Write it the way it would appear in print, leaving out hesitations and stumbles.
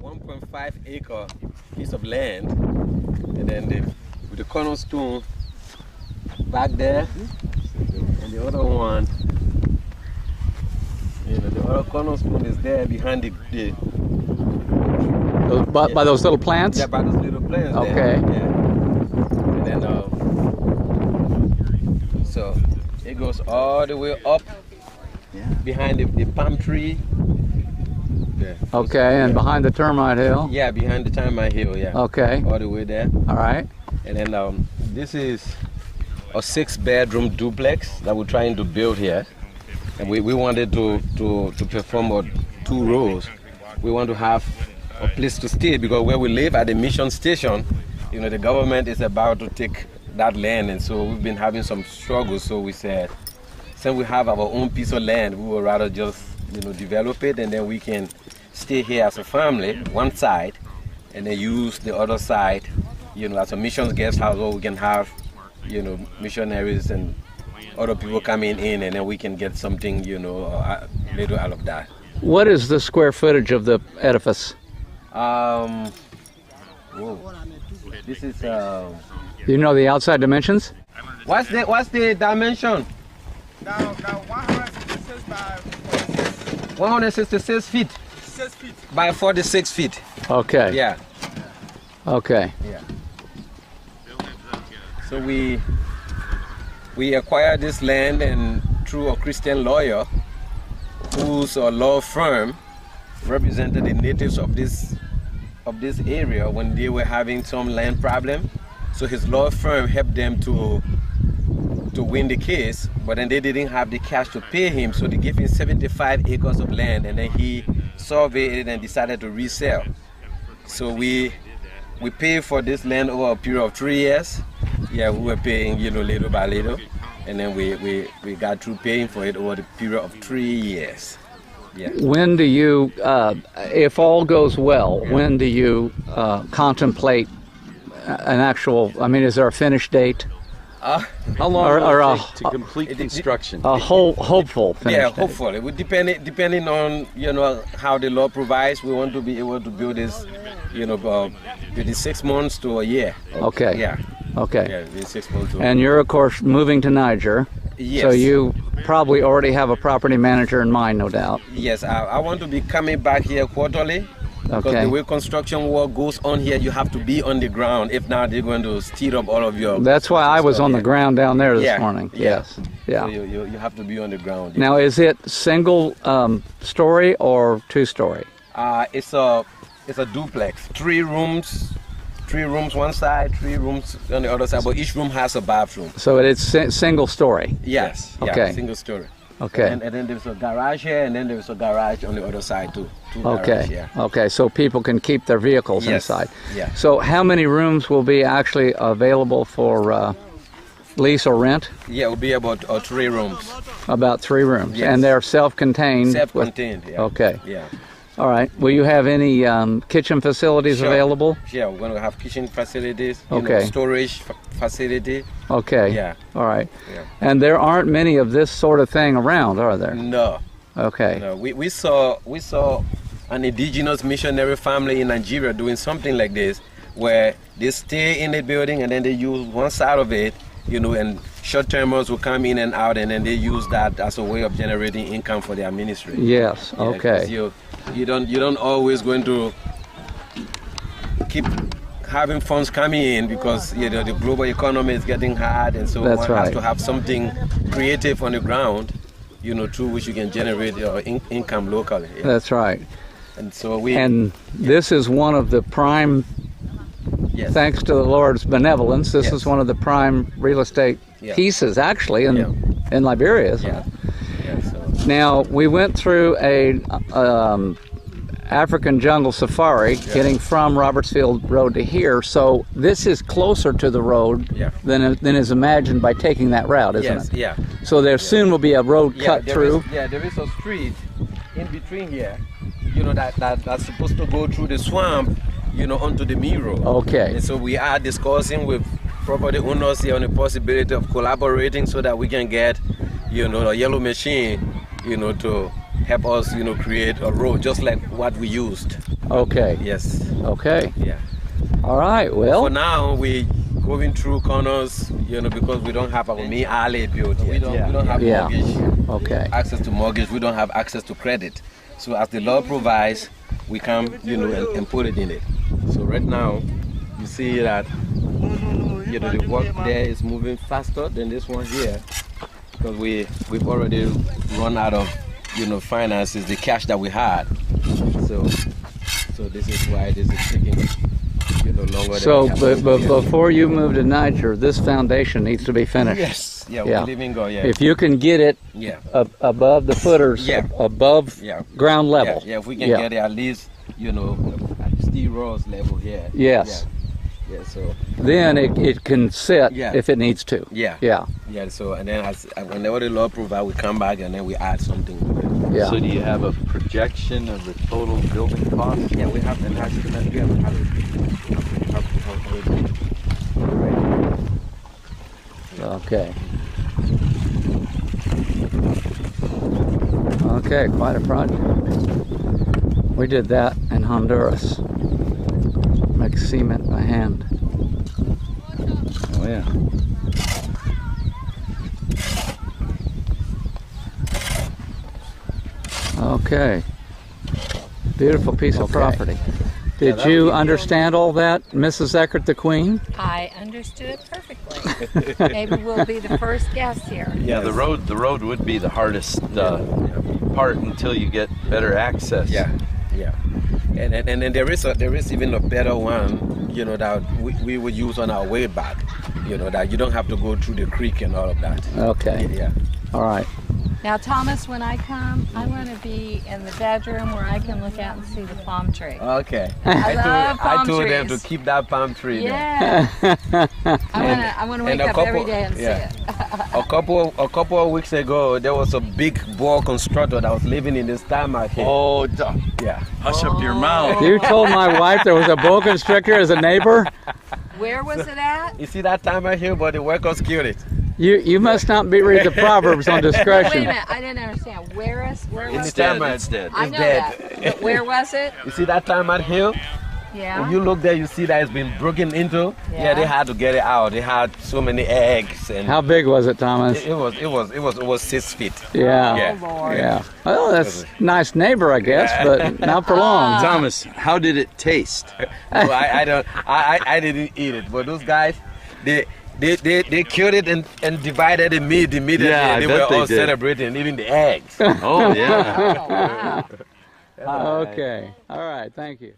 1.5 acre piece of land, and then with the cornerstone back there, and the other one, the other cornerstone is there behind by those little plants? Yeah, by those little plants. Okay. There. Yeah. And then so it goes all the way up behind the palm tree. Yeah. Okay, and behind the termite hill? Yeah, behind the termite hill, yeah. Okay. All the way there. All right. And then this is a 6-bedroom duplex that we're trying to build here. And we wanted to perform 2 rows. We want to have a place to stay because where we live at the mission station, the government is about to take that land, and so we've been having some struggles. So we said, since we have our own piece of land, we would rather just develop it, and then we can stay here as a family, one side, and then use the other side, as a missions guest house, where we can have, missionaries and other people coming in, and then we can get something, little out of that. What is the square footage of the edifice? This is. Do you know the outside dimensions? What's the dimension? Now 166 by 46. 166 feet. 6 feet. By 46 feet. Okay. Yeah. Okay. Yeah. So we acquired this land and through a Christian lawyer whose law firm represented the natives of this area when they were having some land problem. So his law firm helped them to win the case, but then they didn't have the cash to pay him, so they gave him 75 acres of land, and then he surveyed it and decided to resell. So we paid for this land over a period of 3 years. Yeah, we were paying, little by little, and then we got through paying for it over the period of 3 years. Yeah. When do you, if all goes well, when do you contemplate an actual, is there a finish date? How long will it take to complete construction? A hopeful finish Yeah, date. hopefully. Depending on, how the law provides, we want to be able to build this, within 6 months to a year. Okay. Yeah. Okay. Yeah, within 6 months to a year. And you're, of course, moving to Niger. Yes. So you probably already have a property manager in mind, no doubt. Yes, I want to be coming back here quarterly. Because Okay. the way construction work goes on here, you have to be on the ground. If not, they're going to steal up all of your... That's why I was stuff, on the ground down there this Yeah, morning. yeah. Yes. Yeah. So you have to be on the ground. Now, is it single story or 2-story? It's a duplex. 3 rooms one side, 3 rooms on the other side, but each room has a bathroom. So it is single story. Yes. Okay. Yeah, single story. Okay. And then there's a garage here, and then there's a garage on the other side too. 2 Okay. garages, yeah. Okay. So people can keep their vehicles Yes. inside. Yeah. So how many rooms will be actually available for lease or rent? Yeah, it will be about 3 rooms. About 3 rooms. Yes. And they're self-contained? Self-contained, yeah. Okay. Yeah. All right. Will you have any kitchen facilities Sure. available? Yeah, we're going to have kitchen facilities, Okay. storage facility. Okay. Yeah. All right. Yeah. And there aren't many of this sort of thing around, are there? No. Okay. No. We saw an indigenous missionary family in Nigeria doing something like this, where they stay in the building and then they use one side of it, and short-termers will come in and out, and then they use that as a way of generating income for their ministry. Yes. Yeah, Okay. 'cause you don't always going to keep having funds coming in because the global economy is getting hard, and so That's one has right. to have something creative on the ground, through which you can generate income locally. Yeah. That's right. And so And this is one of the prime, yes. thanks to the Lord's benevolence, this Yes. is one of the prime real estate Yeah. pieces actually in Liberia, isn't Yeah. it? Yeah. So Now, we went through a African jungle safari getting from Robertsfield Road to here, so this is closer to the road than is imagined by taking that route, isn't yes. it? Yeah. So there soon will be a road cut through. There is a street in between here, that's supposed to go through the swamp, onto the main road. Okay. And so we are discussing with property owners here on the possibility of collaborating so that we can get, a yellow machine, to help us, create a road just like what we used. Okay. Yes. Okay. Yeah. All right. For Well, now, we going through corners, you know, because we don't have our main alley built yet. We don't have Yeah. mortgage. okay. Access to mortgage. We don't have access to credit. So as the law provides, we come, you know, and put it in it. So right now, you see that, you know, the work there is moving faster than this one here, because we've already run out of, you know, finances, the cash that we had. So this is why this is taking, you know, longer. So, than but before you move to Niger, this foundation needs to be finished. Yes. Yeah. Yeah. We live in go. Yeah. If you can get it Yeah. above the footers, Yeah. above Yeah. ground level. Yeah, if we can Yeah. get it at least, you know, at Steve Ross level here. Yes. Yeah, so. Then it can sit Yeah. if it needs to. Yeah. Yeah. Yeah, so, and then whenever the law provides, we come back and then we add something to it. Yeah. So do you have a projection of the total building cost? Yeah, we have an estimate. We have Okay. Okay, quite a project. We did that in Honduras. Make cement by hand. Oh yeah. Okay. Beautiful piece of Okay. property. Did that you would be understand all that, Mrs. Eckart the Queen? I understood it perfectly. Maybe we'll be the first guests here. Yeah, the road would be the hardest part until you get better access. Yeah, yeah. And then there is even a better one, you know, that we would use on our way back. You know, that you don't have to go through the creek and all of that. Okay. Yeah. All right. Now, Thomas, when I come, I want to be in the bedroom where I can look out and see the palm tree. Okay. I love palm I told them to trees. keep that palm tree there. Yeah. I want to wake a up every couple- day and yeah. see it. A couple of weeks ago, there was a big ball constructor that was living in this tarmac here. Oh, Yeah. hush up your mouth. You told my wife there was a boa constrictor as a neighbor? Where was it at? You see that tarmac here, but the workers killed it. You must not be read the Proverbs on Wait a discretion. minute, I didn't understand. Where It's was it? dead. It's dead. I It's know dead. that. But where was it? You see that tarmac hill? Yeah. When you look there, you see that it's been broken into. Yeah, they had to get it out. They had so many eggs and How big was it, Thomas? it was 6 feet. Yeah. Yeah. Oh, Lord. Yeah. Well, that's a nice neighbor, I guess, but not for long. Thomas, how did it taste? No, I didn't eat it, but those guys, they killed it and divided the meat immediately. Yeah, I and they bet were they all did. celebrating, even the eggs. Oh yeah. Oh, wow. Okay. All right. Thank you.